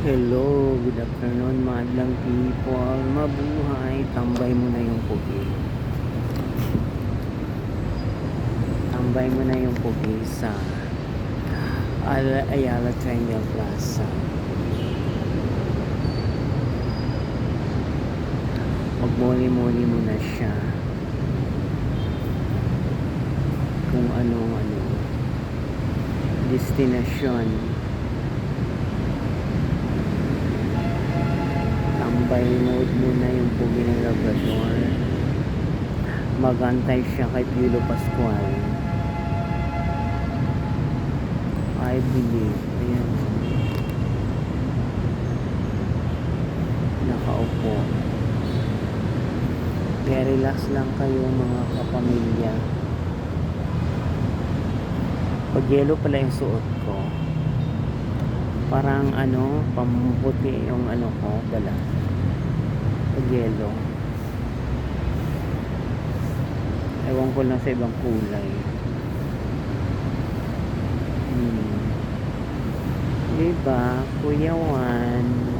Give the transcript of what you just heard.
Hello, good afternoon, madlang people. Mabuhay, tambay mo na yung pugi. Tambay mo na yung pugi sa Ayala Triangle Plaza. Magmuli-muli mo na siya kung anong destinasyon. Tambay mode muna yung pugi ng Labrador. Magantay siya kay Piolo Pascual. I believe. Ayan. Nakaupo. Kaya relax lang kayo mga kapamilya. Pag yellow pala yung suot ko. Parang pamputi yung ko pala. Pag yellow. Ewan ko lang sa ibang kulay. Diba, Kuya Juan?